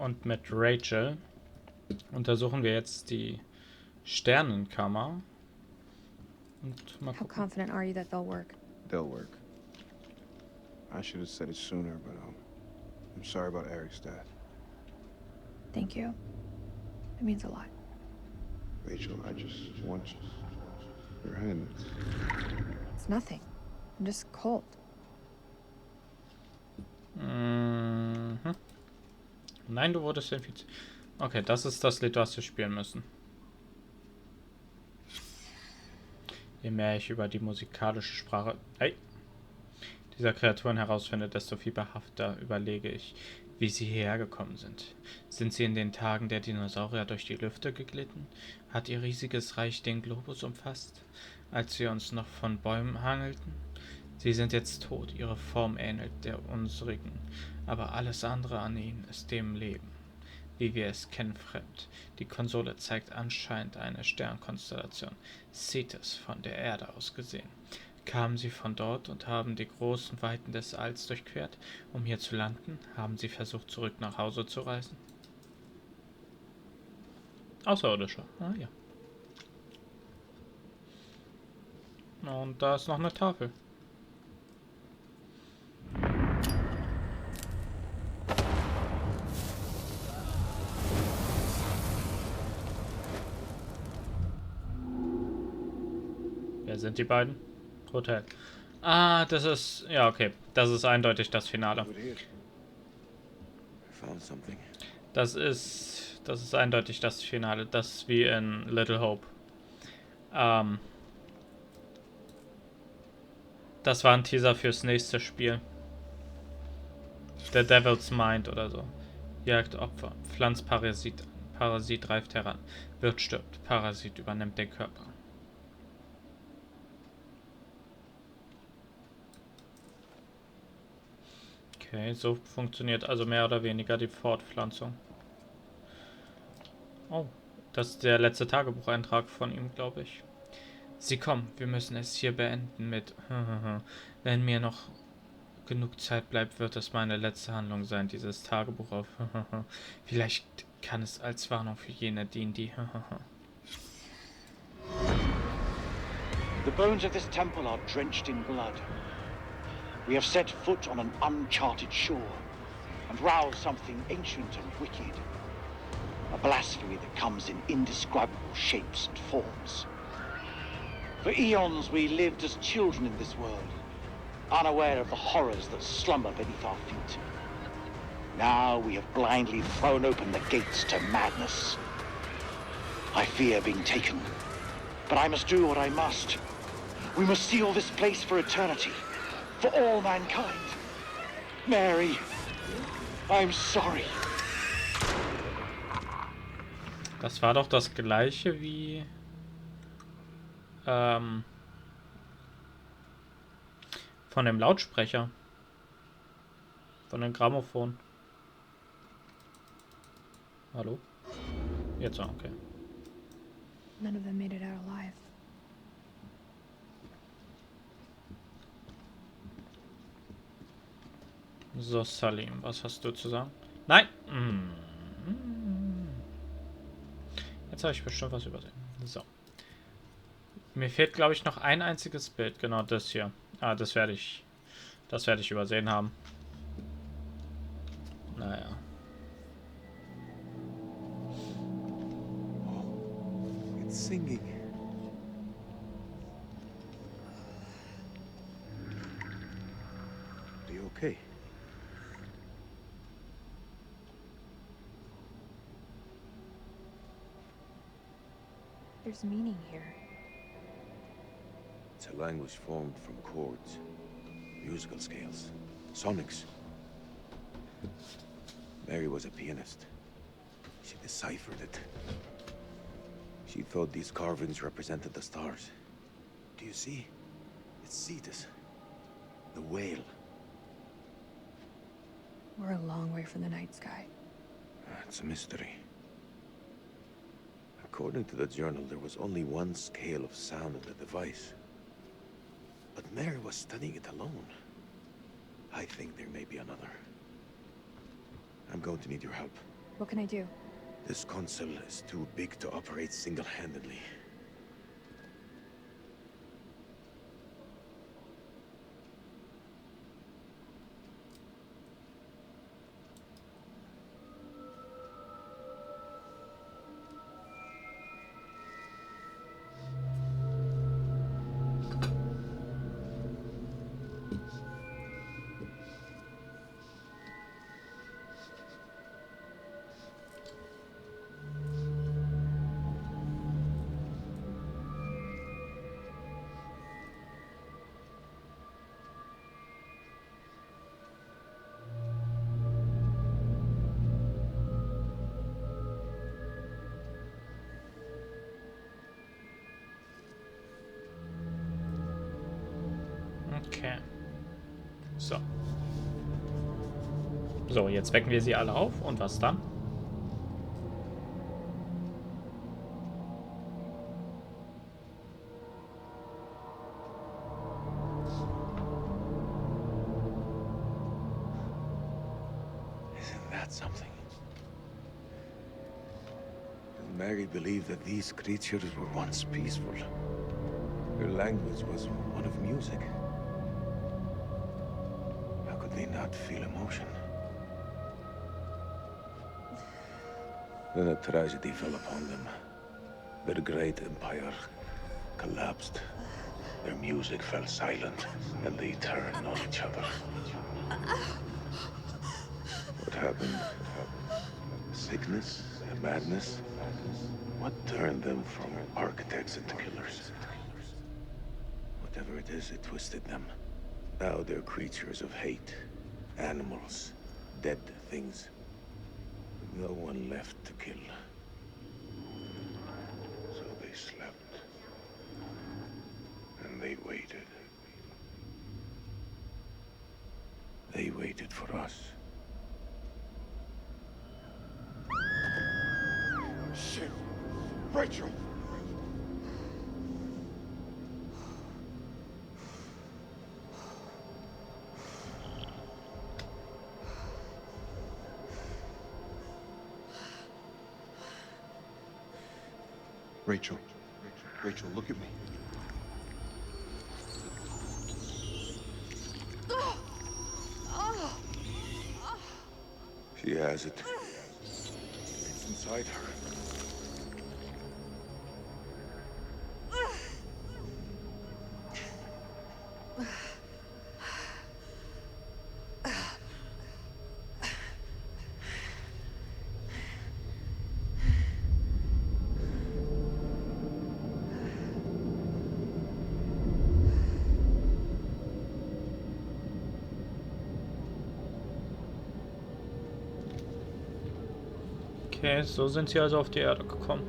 Und mit Rachel untersuchen wir jetzt die Sternenkammer. Und mal How gucken. confident are you that they'll work? They'll work. I should have said it sooner, but I'm sorry about Eric's death. Thank you. It means a lot. Rachel, I just want your hand. It's nothing. I'm just cold. Mhm. Nein, du wurdest infiziert. Okay, das ist das Lied, was wir spielen müssen. Je mehr ich über die musikalische Sprache dieser Kreaturen herausfinde, desto fieberhafter überlege ich, wie sie hierher gekommen sind. Sind sie in den Tagen der Dinosaurier durch die Lüfte geglitten? Hat ihr riesiges Reich den Globus umfasst, als wir uns noch von Bäumen hangelten? Sie sind jetzt tot, ihre Form ähnelt der unsrigen, aber alles andere an ihnen ist dem Leben, wie wir es kennen, fremd. Die Konsole zeigt anscheinend eine Sternkonstellation, Cetus, von der Erde aus gesehen. Kamen sie von dort und haben die großen Weiten des Alls durchquert, um hier zu landen? Haben sie versucht, zurück nach Hause zu reisen? Außerirdische. Ah ja. Und da ist noch eine Tafel. Wer sind die beiden? Hotel. Ah, das ist... Ja, okay. Das ist eindeutig das Finale. Das ist eindeutig das Finale. Das ist wie in Little Hope. Das war ein Teaser fürs nächste Spiel. The Devil's Mind oder so. Jagt Opfer. Pflanzparasit. Parasit reift heran. Wirt stirbt. Parasit übernimmt den Körper. Okay, so funktioniert also mehr oder weniger die Fortpflanzung. Oh, das ist der letzte Tagebucheintrag von ihm, glaube ich. Sie kommen, wir müssen es hier beenden mit wenn mir noch genug Zeit bleibt, wird es meine letzte Handlung sein, dieses Tagebuch auf vielleicht kann es als Warnung für jene dienen, die The bones of this temple are drenched in blood. We have set foot on an uncharted shore and roused something ancient and wicked. A blasphemy that comes in indescribable shapes and forms. For eons we lived as children in this world, unaware of the horrors that slumber beneath our feet. Now we have blindly thrown open the gates to madness. I fear being taken, but I must do what I must. We must seal this place for eternity. For all mankind. Mary, I'm sorry. Das war doch das gleiche wie von dem Lautsprecher. Von dem Grammophon. Hallo? Jetzt, okay. None of them made it out alive. So, Salim, was hast du zu sagen? Nein! Jetzt habe ich bestimmt was übersehen. So. Mir fehlt, glaube ich, noch ein einziges Bild. Genau das hier. Ah, das werde ich übersehen haben. Naja. Oh, it's singing. Are you okay? There's meaning here. It's a language formed from chords, musical scales, sonics. Mary was a pianist. She deciphered it. She thought these carvings represented the stars. Do you see? It's Cetus, the whale. We're a long way from the night sky. It's a mystery. According to the journal, there was only one scale of sound in the device. But Mary was studying it alone. I think there may be another. I'm going to need your help. What can I do? This console is too big to operate single-handedly. Okay. So. So, jetzt wecken wir sie alle auf. Und was dann? Isn't that something? Mary believed that these creatures were once peaceful. Their language was one of music. How could they not feel emotion? Then a tragedy fell upon them. Their great empire collapsed. Their music fell silent, and they turned on each other. What happened? Sickness? Madness? What turned them from architects into killers? Whatever it is, it twisted them. Now they're creatures of hate. Animals. Dead things. With no one left to kill. So they slept. And they waited. They waited for us. Shit! Rachel! Rachel. Rachel, look at me. She has it. It's inside her. Okay, so sind sie also auf die Erde gekommen.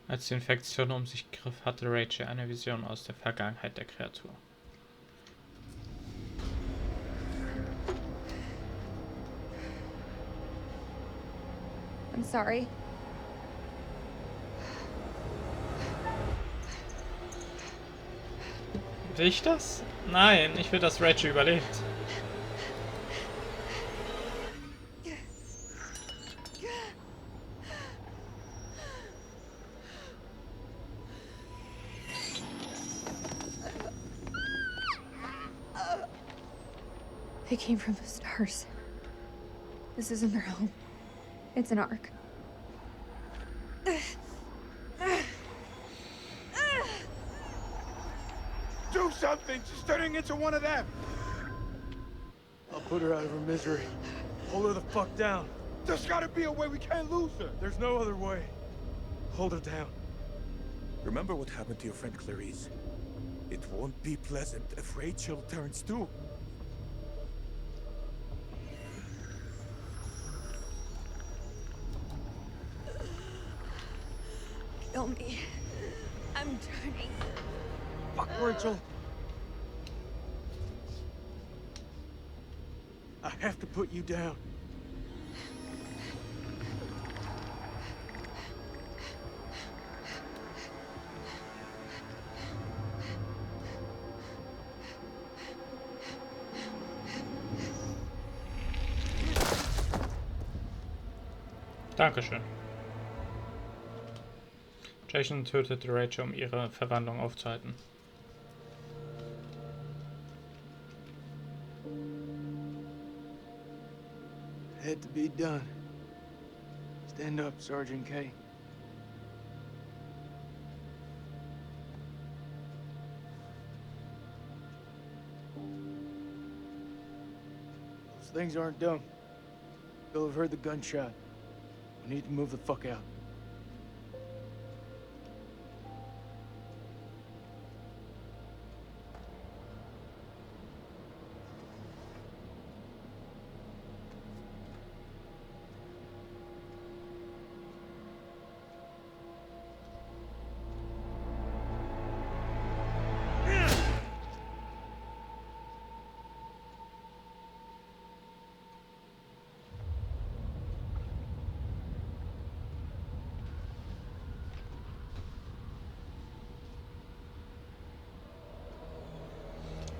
Als die Infektion um sich griff, hatte Rachel eine Vision aus der Vergangenheit der Kreatur. I'm sorry. Will ich das? Nein, ich will, dass Rachel überlebt. They came from the stars. This isn't their home. It's an ark. Do something! She's turning into one of them! I'll put her out of her misery. Hold her the fuck down. There's gotta be a way we can't lose her! There's no other way. Hold her down. Remember what happened to your friend Clarice? It won't be pleasant if Rachel turns too. Kill me. I'm turning. Fuck, Rachel. I have to put you down. Dankeschön. Jason tötete Rachel, um ihre Verwandlung aufzuhalten. Had to be done. Stand up, Sergeant K. Those things aren't dumb. They'll have heard the gunshot. We need to move the fuck out.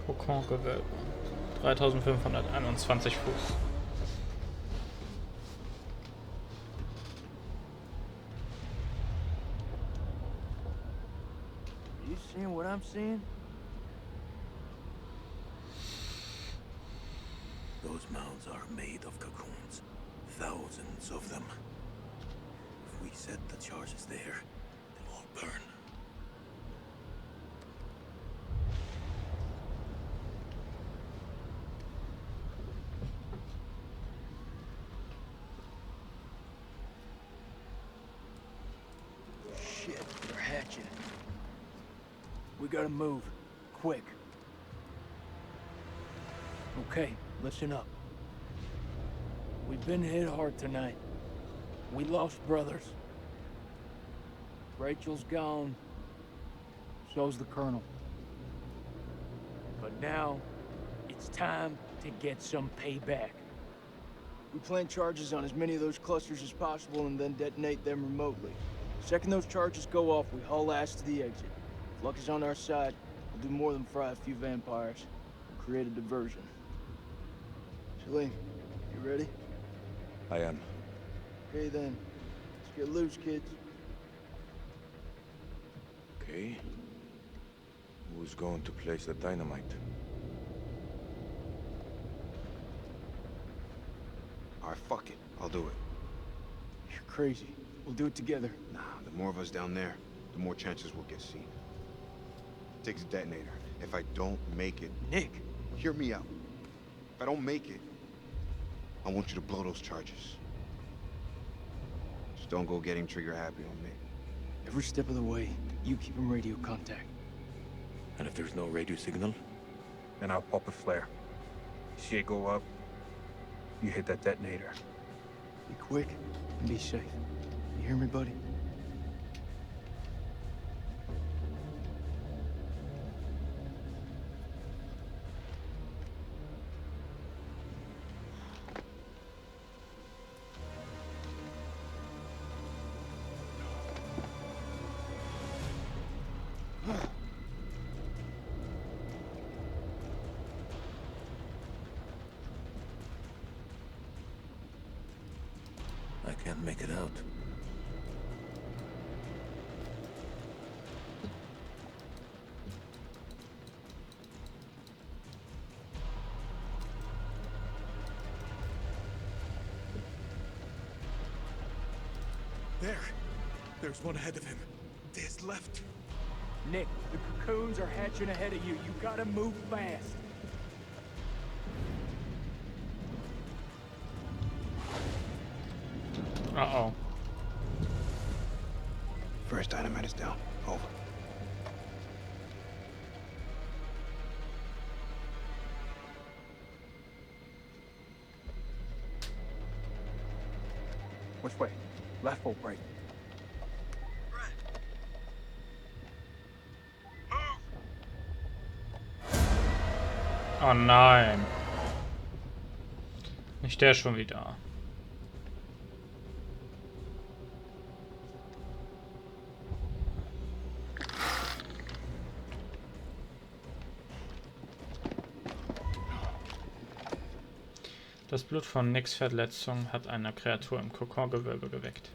Kokongewölbe. 3521 Fuß. Are you seeing what I'm seeing? Those mounds are made of cocoons. Thousands of them. If we set the charges there, they'll all burn. Shit, they're hatching. We gotta move. Quick. Okay, listen up. We've been hit hard tonight. We lost brothers. Rachel's gone. So's the Colonel. But now, it's time to get some payback. We plant charges on as many of those clusters as possible and then detonate them remotely. Second those charges go off, we haul ass to the exit. If luck is on our side, we'll do more than fry a few vampires. We'll create a diversion. Salim, you ready? I am. Okay then. Let's get loose, kids. Okay. Who's going to place the dynamite? Alright, fuck it. I'll do it. You're crazy. We'll do it together. Nah, the more of us down there, the more chances we'll get seen. Takes a detonator. If I don't make it... Nick! Hear me out. If I don't make it, I want you to blow those charges. Just don't go getting trigger happy on me. Every step of the way, you keep in radio contact. And if there's no radio signal, then I'll pop a flare. See it go up, you hit that detonator. Be quick and be safe. You hear me, buddy? I can't make it out. There's one ahead of him. There's left. Nick, the cocoons are hatching ahead of you. You gotta move fast. Uh-oh. First dynamite is down. Over. Which way? Left or right? Oh nein. Nicht der schon wieder. Das Blut von Nicks Verletzung hat eine Kreatur im Kokongewölbe geweckt.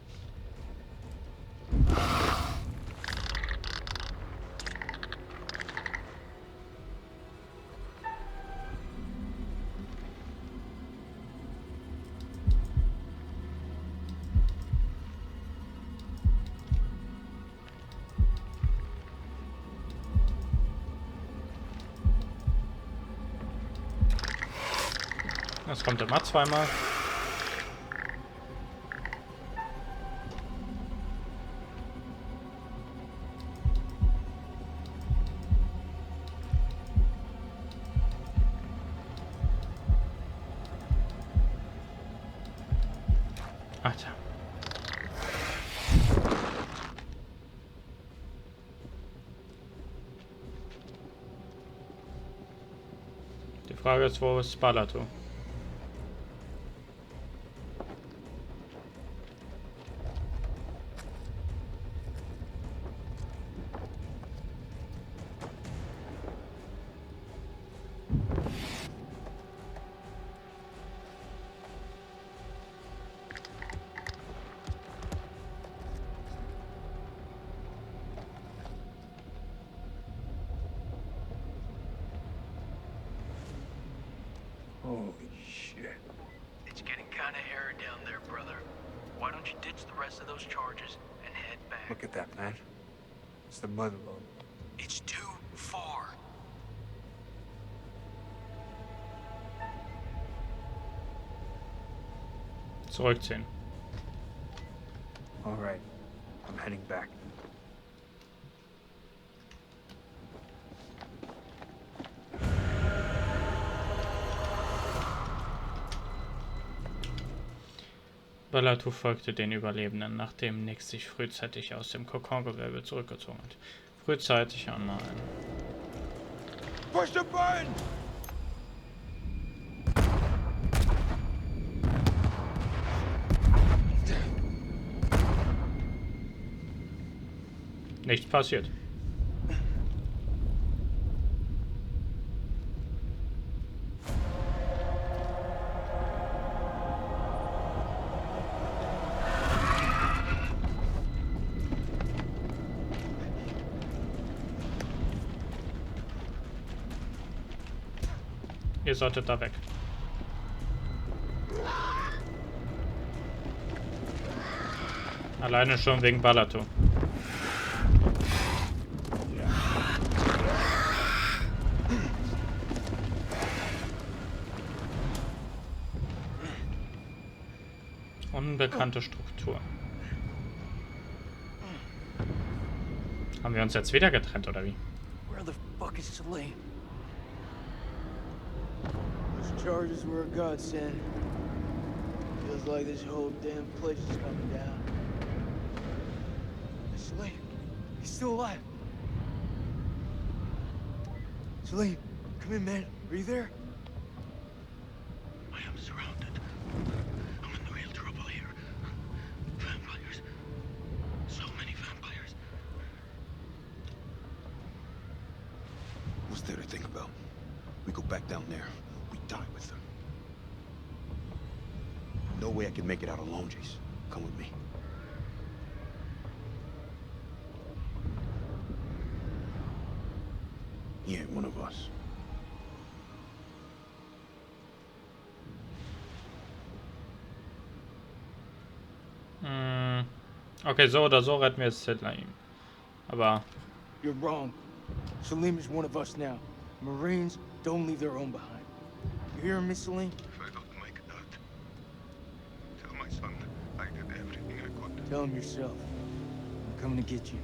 Das kommt immer zweimal. Alter. Die Frage ist, wo ist Balato? Holy shit. It's getting kind of hairy down there, brother. Why don't you ditch the rest of those charges and head back? Look at that, man. It's the motherlode. It's too far. Zurückziehen. All right. I'm heading back. Balato folgte den Überlebenden, nachdem Nick sich frühzeitig aus dem Kokongewölbe zurückgezogen hat. Frühzeitig, oh nein. Push the button! Nichts passiert. Ihr solltet da weg. Alleine schon wegen Balato. Unbekannte Struktur. Haben wir uns jetzt wieder getrennt, oder wie? Where the fuck is Celine? Those charges were a godsend. Feels like this whole damn place is coming down. Salim, he's still alive. Salim, come in, man. Are you there? I am surrounded. I'm in real trouble here. Vampires. So many vampires. What's there to think about? We go back down there. We die with them. No way I can make it out alone, Jace. Come with me. He ain't one of us. Okay, so oder so retten wir jetzt Hitler. Aber You're wrong. Salim is one of us now. Marines don't leave their own behind. You hear me, Salim? If I don't make it out, tell my son I did everything I could. Tell him yourself. I'm coming to get you.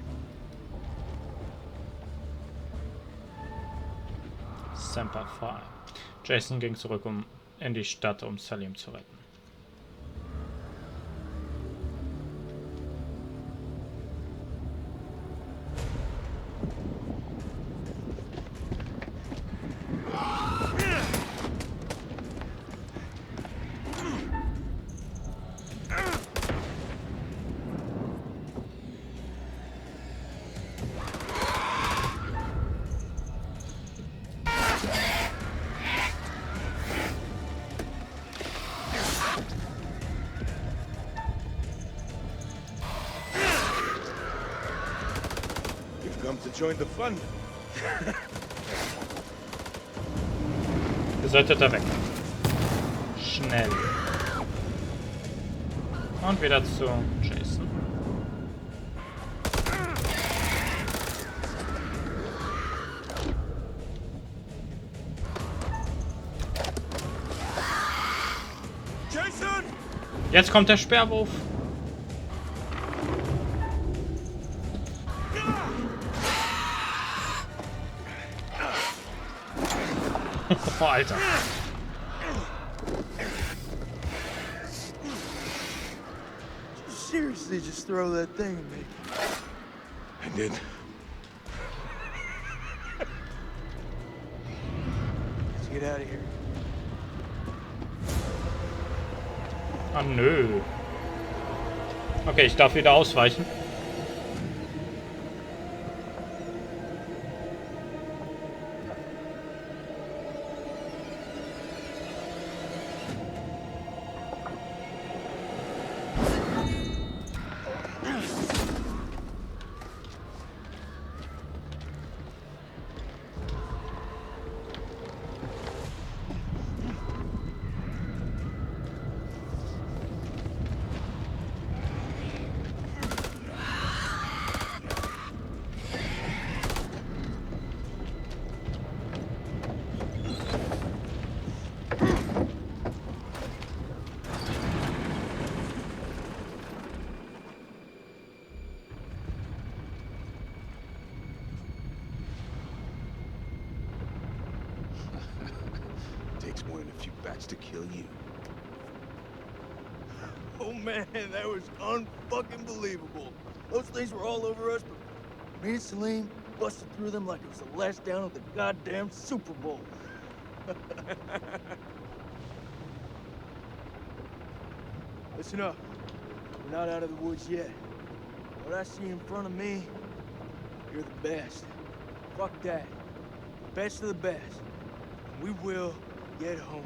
Semper Fi. Jason ging zurück in die Stadt, um Salim zu retten. to join the fun. Ihr solltet da weg. Schnell. Und wieder zu Jason. Jason! Jetzt kommt der Sperrwurf. Oh, Alter. Seriously, just throw that thing at me. I did. Let's get out of here. Ah, nö. Okay, ich darf wieder ausweichen. Takes more than a few bats to kill you. Oh man, that was unfucking believable. Those things were all over us, but me and Salim busted through them like it was the last down of the goddamn Super Bowl. Listen up. We're not out of the woods yet. What I see in front of me, you're the best. Fuck that. Best of the best. We will get home.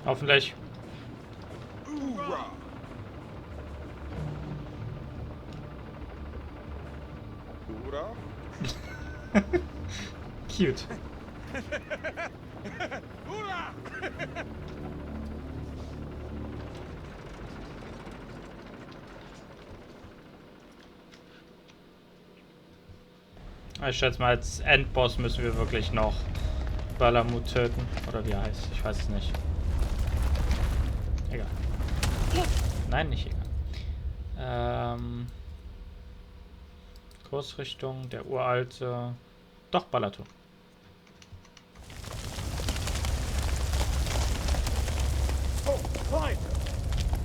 Hoffentlich. Hoorah! Cute. Hoorah! Ich schätze mal, als Endboss müssen wir wirklich noch Balamut töten. Oder wie er heißt. Ich weiß es nicht. Egal. Nein, nicht egal. Kursrichtung, der uralte. Doch, Balato. Oh, Clyde!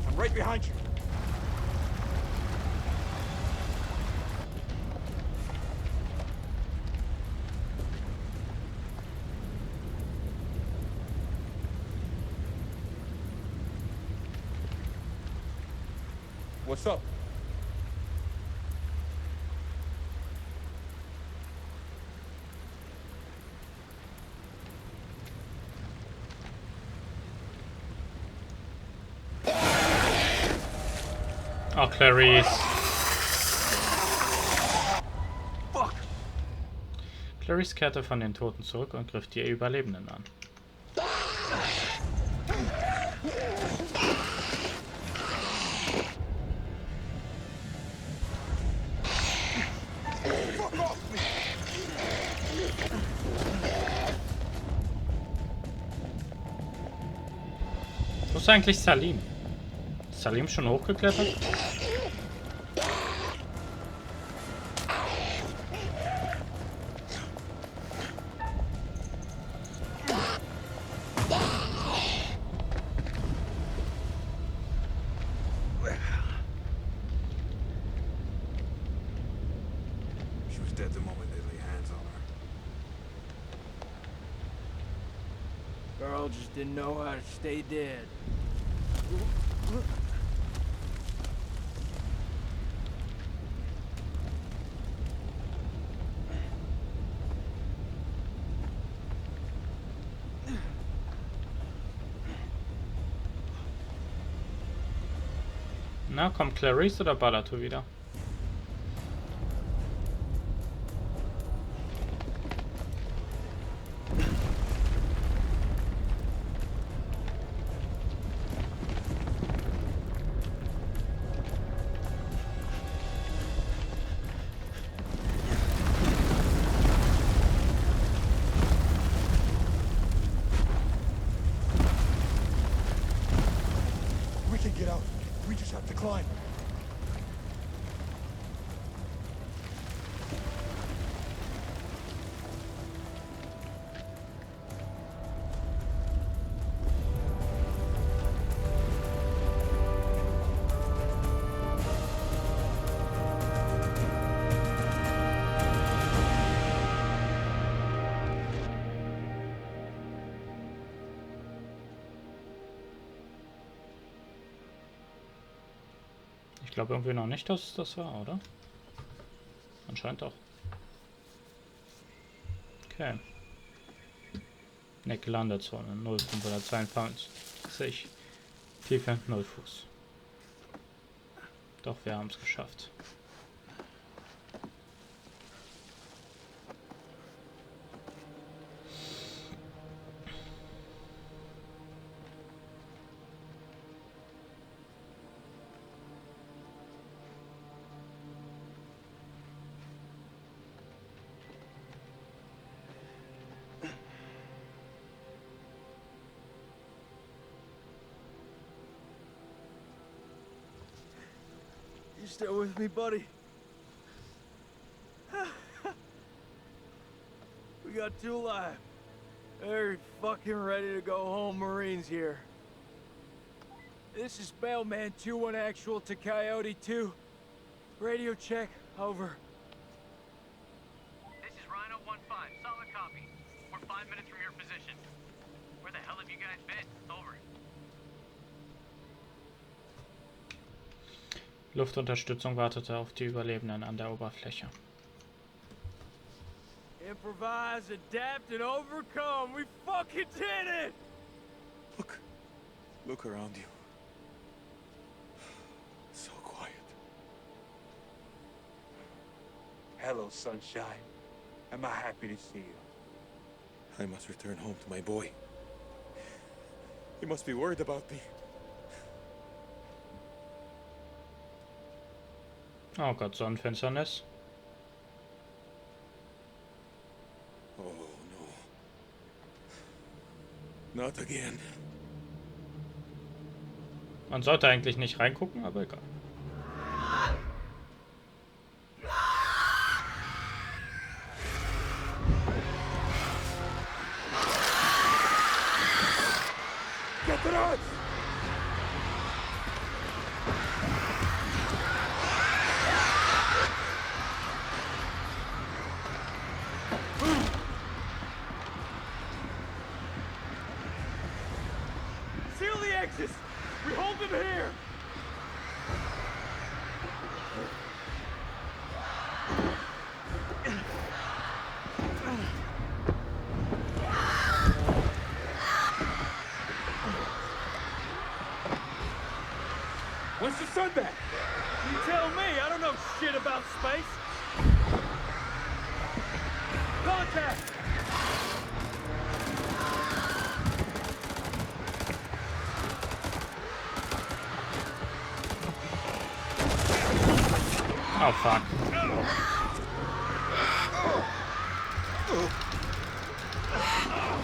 I'm right behind you. What's up? Oh, Clarice. Fuck! Clarice kehrte von den Toten zurück und griff die Überlebenden an. Wo ist eigentlich Salim? Ist Salim schon hochgeklettert? She was dead the moment they lay hands on her. Girl just didn't know how to stay dead. Na, kommt Clarice oder Balato wieder? can't get out. We just have to climb. Ich glaube irgendwie noch nicht, dass es das war, oder? Anscheinend doch. Okay. Necke Landezone 0,552. Tiefe 0 Fuß. Doch, wir haben es geschafft. You still with me, buddy? We got two alive. Very fucking ready to go home, Marines here. This is Bellman 2-1 actual to Coyote 2. Radio check, over. This is Rhino 1-5, solid copy. We're 5 minutes from your position. Where the hell have you guys been? Over. Luftunterstützung wartete auf die Überlebenden an der Oberfläche. Improvise, adapt, and overcome. We fucking did it! Look around you. So quiet. Hello, sunshine. Am I happy to see you? I must return home to my boy. He must be worried about me. Oh Gott, Sonnenfinsternis. Oh no. Not again. Man sollte eigentlich nicht reingucken, aber egal. Get the nuts! Seal the exits! We hold them here! When's the sun back? You tell me, I don't know shit about space. Contact! Oh fuck.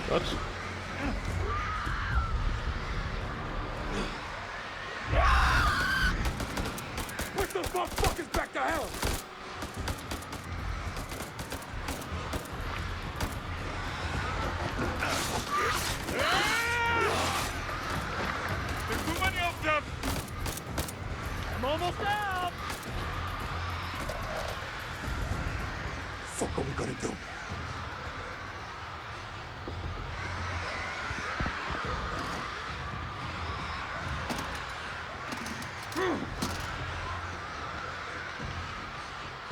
Gut. Push those motherfuckers back to hell! There's too many of them! I'm almost out! Fuck, what we gonna do?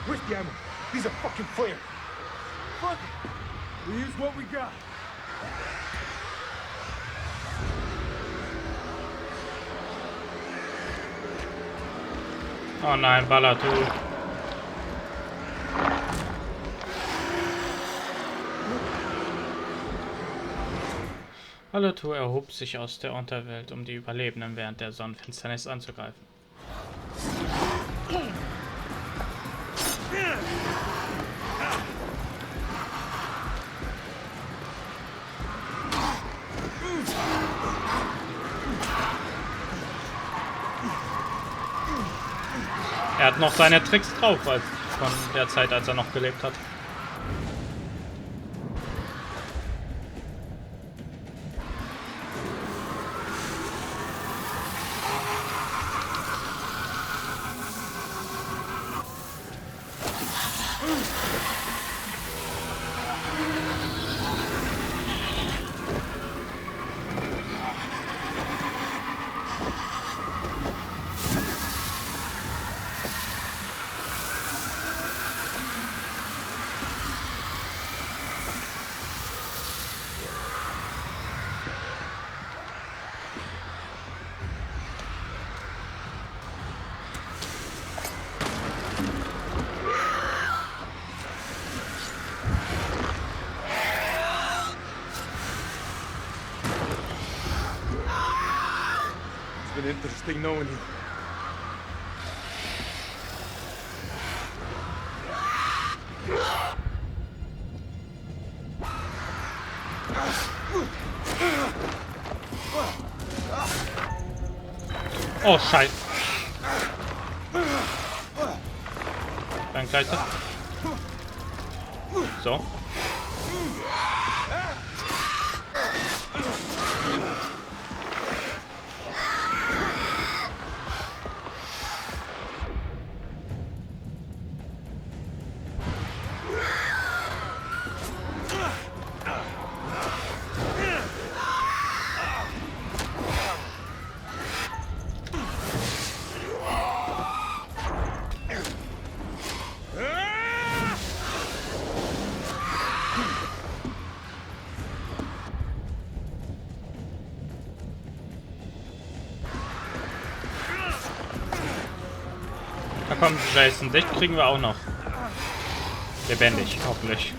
Where's the ammo? These are fucking flares. Fuck it! We use what we got. Oh nein, Ballatu. Ballatu erhob sich aus der Unterwelt, um die Überlebenden während der Sonnenfinsternis anzugreifen. Er hat noch seine Tricks drauf, als von der Zeit, als er noch gelebt hat. It's been interesting knowing you. Oh, Scheiße. Dann gleich das. So. Da kommt Jason. Dich kriegen wir auch noch. Lebendig, hoffentlich.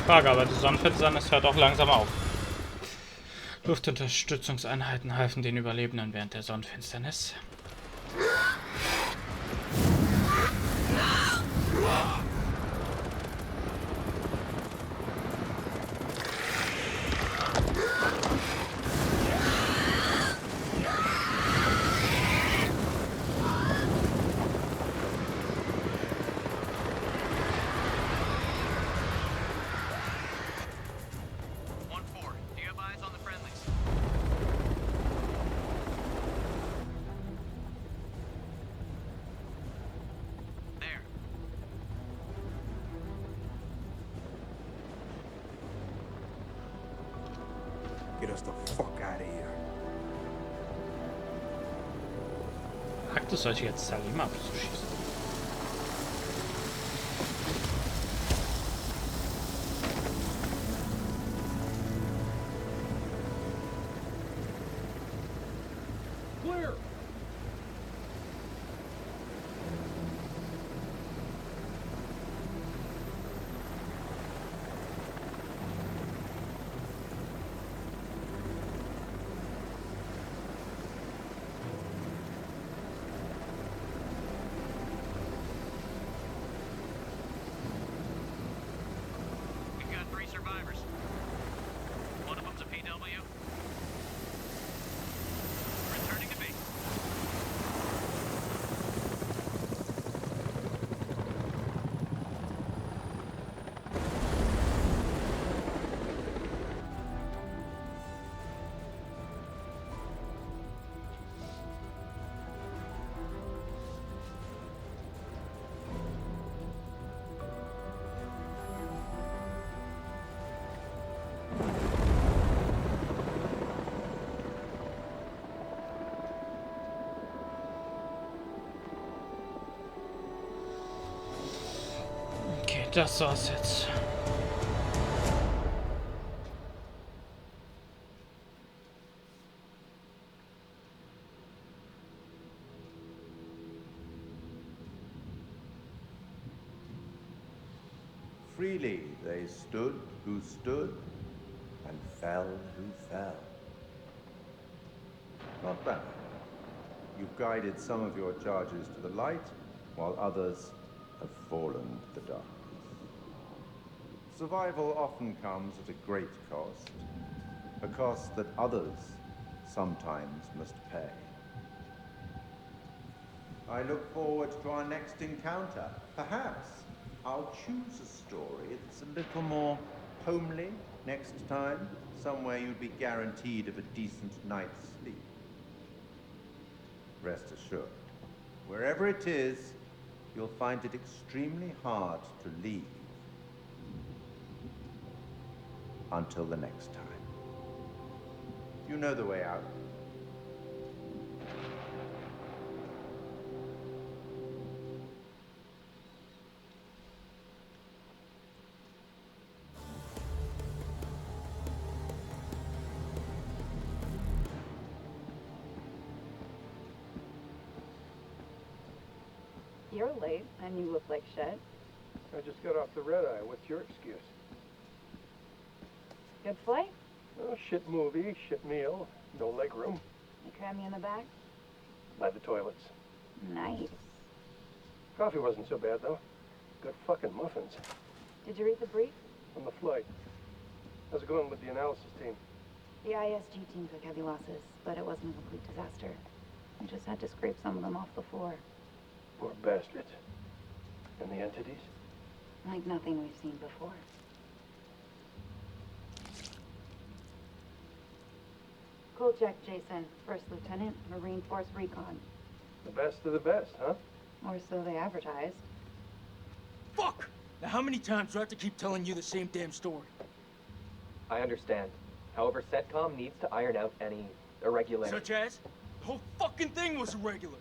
Frage, aber die Sonnenfinsternis hört auch langsam auf. Luftunterstützungseinheiten halfen den Überlebenden während der Sonnenfinsternis. Get us the fuck out of here. Wagt es euch jetzt, Salim abzuschießen? Clear! Das war's jetzt. Freely they stood who stood, and fell who fell. Not bad. You've guided some of your charges to the light, while others have fallen to the darkness. Survival often comes at a great cost, a cost that others sometimes must pay. I look forward to our next encounter. Perhaps I'll choose a story that's a little more homely next time, somewhere you'd be guaranteed of a decent night's sleep. Rest assured, wherever it is, you'll find it extremely hard to leave. Until the next time. You know the way out. You're late, and you look like shit. I just got off the red eye. What's your excuse? Good flight? Oh, shit movie, shit meal, no leg room. You cram me in the back? By the toilets. Nice. Coffee wasn't so bad, though. Good fucking muffins. Did you read the brief? On the flight. How's it going with the analysis team? The ISG team took heavy losses, but it wasn't a complete disaster. We just had to scrape some of them off the floor. Poor bastards. And the entities? Like nothing we've seen before. Kolchak Jason, First Lieutenant, Marine Force Recon. The best of the best, huh? Or so they advertised. Fuck! Now how many times do I have to keep telling you the same damn story? I understand. However, CENTCOM needs to iron out any irregularities. Such as? The whole fucking thing was irregular.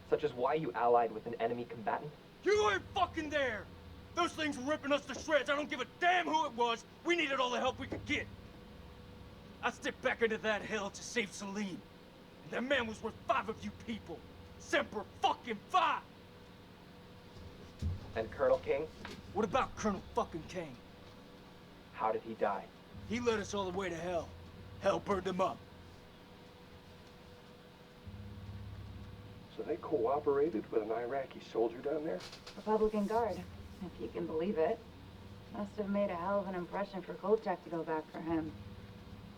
Such as why you allied with an enemy combatant? You weren't fucking there! Those things were ripping us to shreds. I don't give a damn who it was. We needed all the help we could get. I stepped back into that hell to save Celine. And that man was worth 5 of you people. Semper fucking 5! And Colonel King? What about Colonel fucking King? How did he die? He led us all the way to hell. Hell burned him up. So they cooperated with an Iraqi soldier down there? Republican Guard, if you can believe it. Must have made a hell of an impression for Kolchak to go back for him.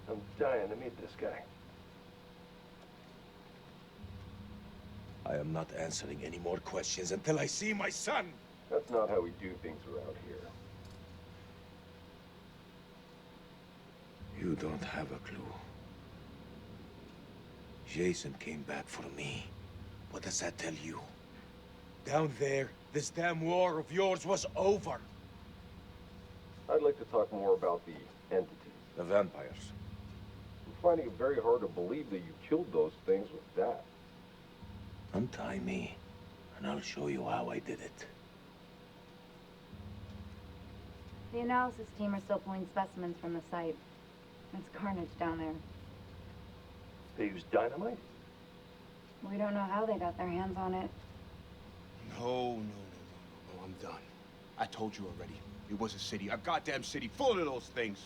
I'm dying to meet this guy. I am not answering any more questions until I see my son! That's not how we do things around here. You don't have a clue. Jason came back for me. What does that tell you? Down there, this damn war of yours was over. I'd like to talk more about the entities. The vampires. I'm finding it very hard to believe that you killed those things with that. Untie me, and I'll show you how I did it. The analysis team are still pulling specimens from the site. It's carnage down there. They used dynamite? We don't know how they got their hands on it. No, I'm done. I told you already. It was a city, a goddamn city full of those things.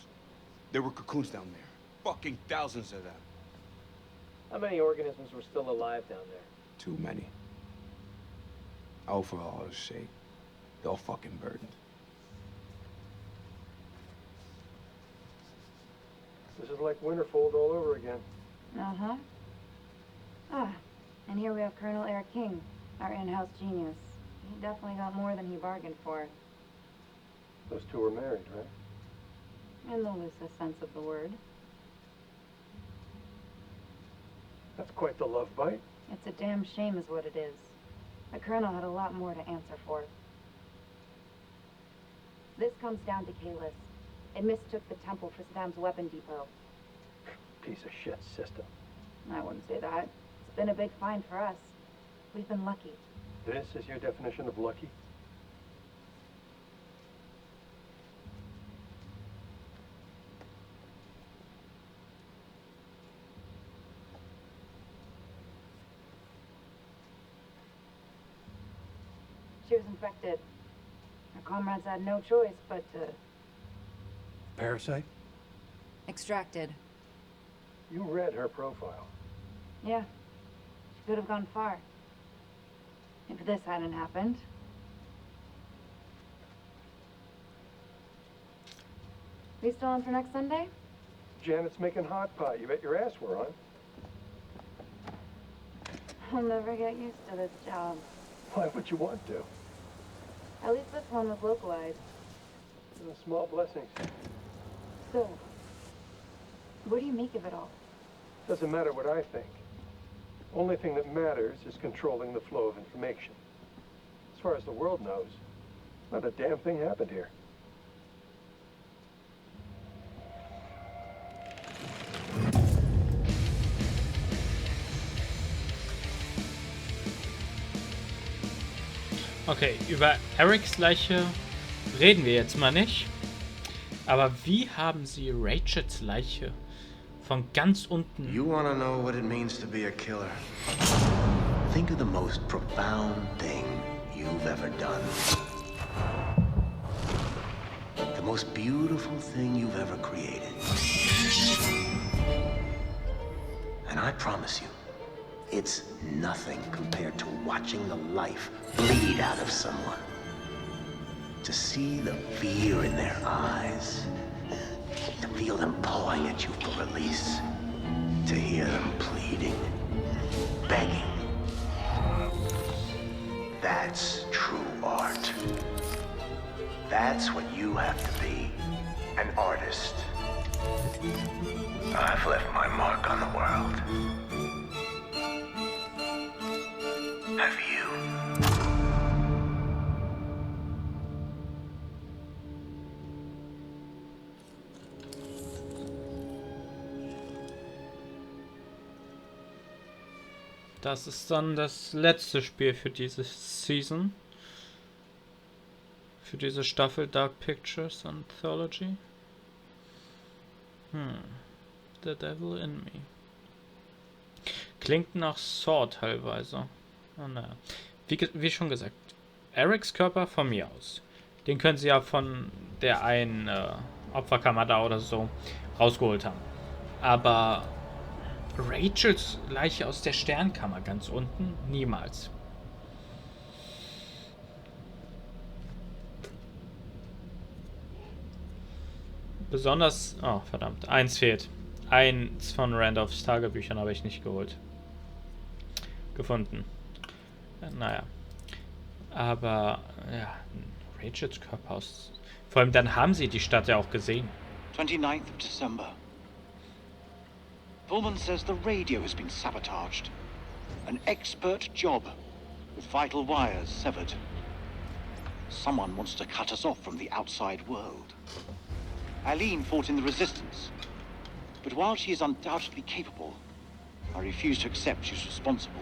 There were cocoons down there. Fucking thousands of them. How many organisms were still alive down there? Too many. Oh, for Allah's sake. They're all fucking burned. This is like Winterfold all over again. Uh-huh. Ah, and here we have Colonel Eric King, our in-house genius. He definitely got more than he bargained for. Those two were married, right? In the loosest sense of the word. That's quite the love bite. It's a damn shame is what it is. The Colonel had a lot more to answer for. This comes down to Kalis. It mistook the temple for Saddam's weapon depot. Piece of shit system. I wouldn't say that. It's been a big find for us. We've been lucky. This is your definition of lucky? She was infected. Her comrades had no choice but to... Parasite? extracted. You read her profile. Yeah. She could have gone far. If this hadn't happened. We still on for next Sunday? Janet's making hot pot. You bet your ass we're on. I'll never get used to this job. Why would you want to? At least this one was localized. Small blessings. So, what do you make of it all? Doesn't matter what I think. Only thing that matters is controlling the flow of information. As far as the world knows, not a damn thing happened here. Okay, über Erics Leiche reden wir jetzt mal nicht. Aber wie haben sie Rachels Leiche von ganz unten... You wanna know what it means to be a killer? Think of the most profound thing you've ever done. The most beautiful thing you've ever created. And I promise you, it's nothing compared to watching the life bleed out of someone. To see the fear in their eyes. To feel them pawing at you for release. To hear them pleading, begging. That's true art. That's what you have to be, an artist. I've left my mark on the world. Have you? Das ist dann das letzte Spiel für diese Season. Für diese Staffel Dark Pictures Anthology. The Devil in Me. Klingt nach Saw teilweise. Oh, naja. Wie schon gesagt, Erics Körper von mir aus. Den können sie ja von der einen Opferkammer da oder so rausgeholt haben. Aber Rachels Leiche aus der Sternkammer ganz unten? Niemals. Besonders... Oh, verdammt. Eins fehlt. Eins von Randolphs Tagebüchern habe ich nicht gefunden. Naja. Aber, ja, Rachels Körper aus... Vor allem dann haben sie die Stadt ja auch gesehen. 29th of December. Pullman says the radio has been sabotaged. An expert job, with vital wires severed. Someone wants to cut us off from the outside world. Eileen fought in the Resistance. But while she is undoubtedly capable, I refuse to accept she's responsible.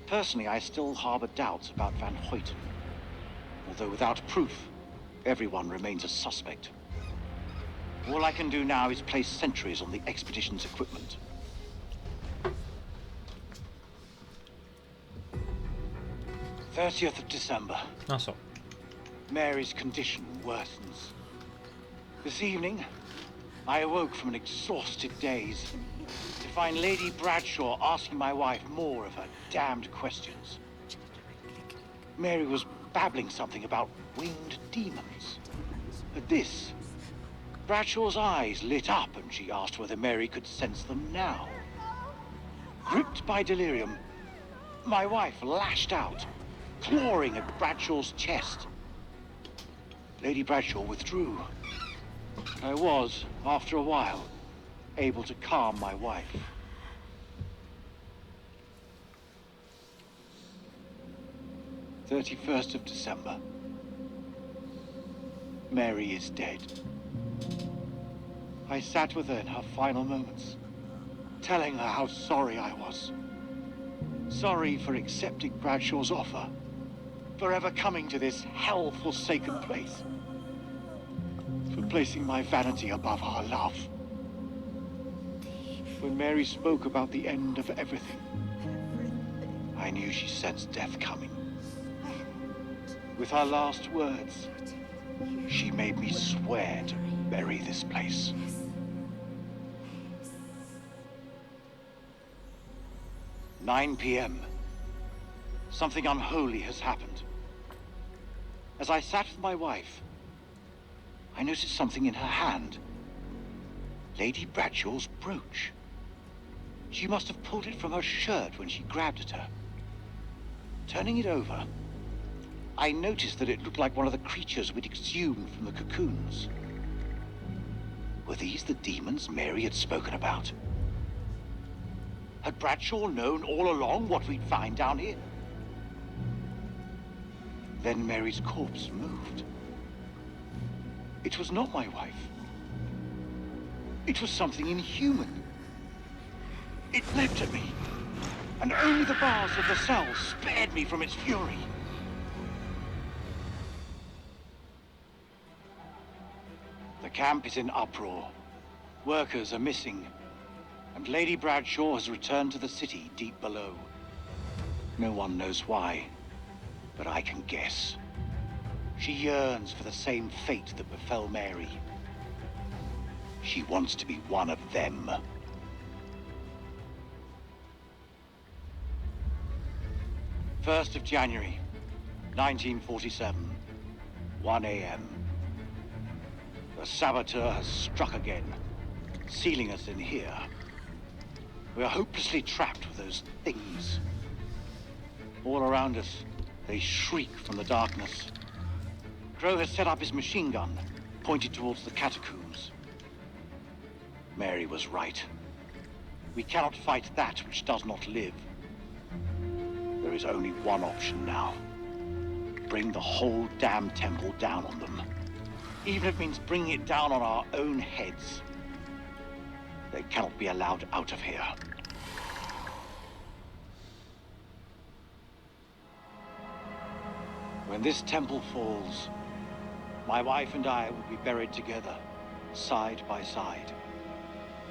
Personally, I still harbor doubts about Van Hoyten. Although without proof, everyone remains a suspect. All I can do now is place sentries on the expedition's equipment. "30th of December. Ach so. Mary's condition worsens. This evening, I awoke from an exhausted daze to find Lady Bradshaw asking my wife more of her damned questions. Mary was babbling something about winged demons. At this, Bradshaw's eyes lit up and she asked whether Mary could sense them now. Gripped by delirium, my wife lashed out, clawing at Bradshaw's chest. Lady Bradshaw withdrew. I was, after a while, able to calm my wife. "31st of December. Mary is dead. I sat with her in her final moments, telling her how sorry I was. Sorry for accepting Bradshaw's offer, for ever coming to this hell-forsaken place, for placing my vanity above our love. When Mary spoke about the end of everything, I knew she sensed death coming. With her last words, she made me swear to bury this place. "9 p.m. Something unholy has happened. As I sat with my wife, I noticed something in her hand. Lady Bradshaw's brooch. She must have pulled it from her shirt when she grabbed at her. Turning it over, I noticed that it looked like one of the creatures we'd exhumed from the cocoons. Were these the demons Mary had spoken about? Had Bradshaw known all along what we'd find down here? Then Mary's corpse moved. It was not my wife. It was something inhuman. It leapt at me, and only the bars of the cell spared me from its fury. The camp is in uproar. Workers are missing, and Lady Bradshaw has returned to the city deep below. No one knows why, but I can guess. She yearns for the same fate that befell Mary. She wants to be one of them. First of January, 1947, 1 a.m. The saboteur has struck again, sealing us in here. We are hopelessly trapped with those things. All around us, they shriek from the darkness. Crow has set up his machine gun, pointed towards the catacombs. Mary was right. We cannot fight that which does not live. There is only one option now. Bring the whole damn temple down on them. Even if it means bringing it down on our own heads. They cannot be allowed out of here. When this temple falls, my wife and I will be buried together, side by side.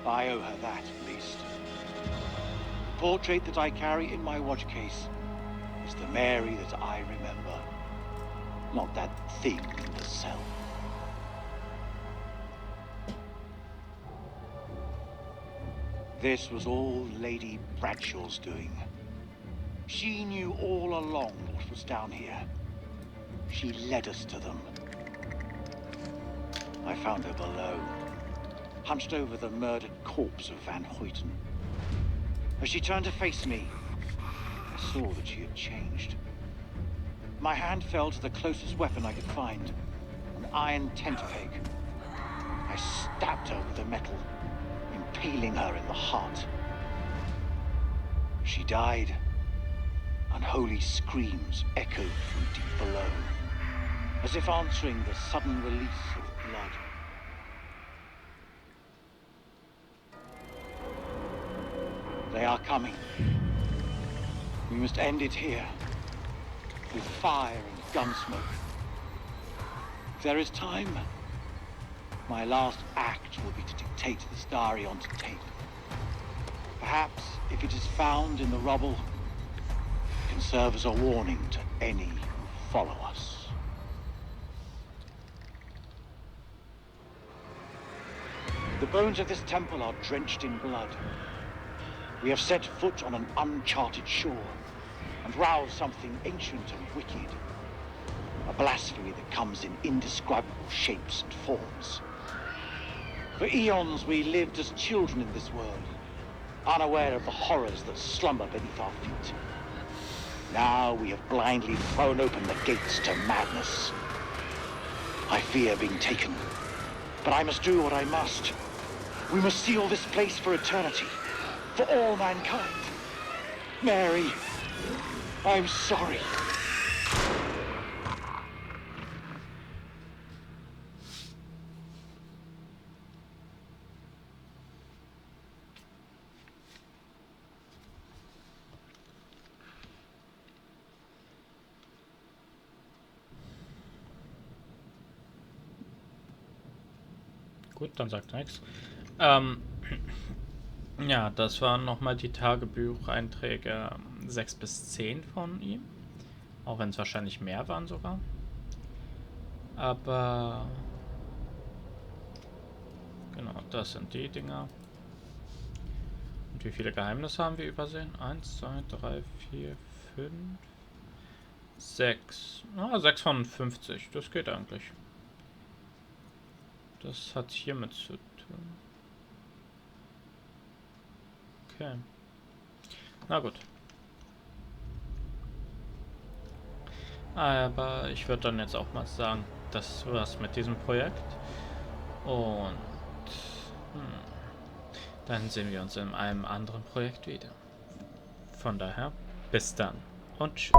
I owe her that, at least. The portrait that I carry in my watch case is the Mary that I remember, not that thing in the cell. This was all Lady Bradshaw's doing. She knew all along what was down here. She led us to them. I found her below, hunched over the murdered corpse of Van Hoyten. As she turned to face me, I saw that she had changed. My hand fell to the closest weapon I could find, an iron tent peg. I stabbed her with the metal, impaling her in the heart. She died. Unholy screams echoed from deep below, as if answering the sudden release of blood. They are coming. We must end it here, with fire and gunsmoke. If there is time, my last act will be to dictate this diary onto tape. Perhaps, if it is found in the rubble, it can serve as a warning to any who follow us. The bones of this temple are drenched in blood. We have set foot on an uncharted shore and roused something ancient and wicked. A blasphemy that comes in indescribable shapes and forms. For eons we lived as children in this world, unaware of the horrors that slumber beneath our feet. Now we have blindly thrown open the gates to madness. I fear being taken, but I must do what I must. We must seal this place for eternity, for all mankind. Mary, I'm sorry. Gut, dann sagt er nichts. Ja, das waren nochmal die Tagebucheinträge 6 bis 10 von ihm. Auch wenn es wahrscheinlich mehr waren sogar. Aber genau, das sind die Dinger. Und wie viele Geheimnisse haben wir übersehen? 1, 2, 3, 4, 5, 6. Ah, 6 von 50. Das geht eigentlich. Das hat hiermit zu tun. Okay. Na gut. Aber ich würde dann jetzt auch mal sagen, das war's mit diesem Projekt. Und dann sehen wir uns in einem anderen Projekt wieder. Von daher, bis dann und tschüss.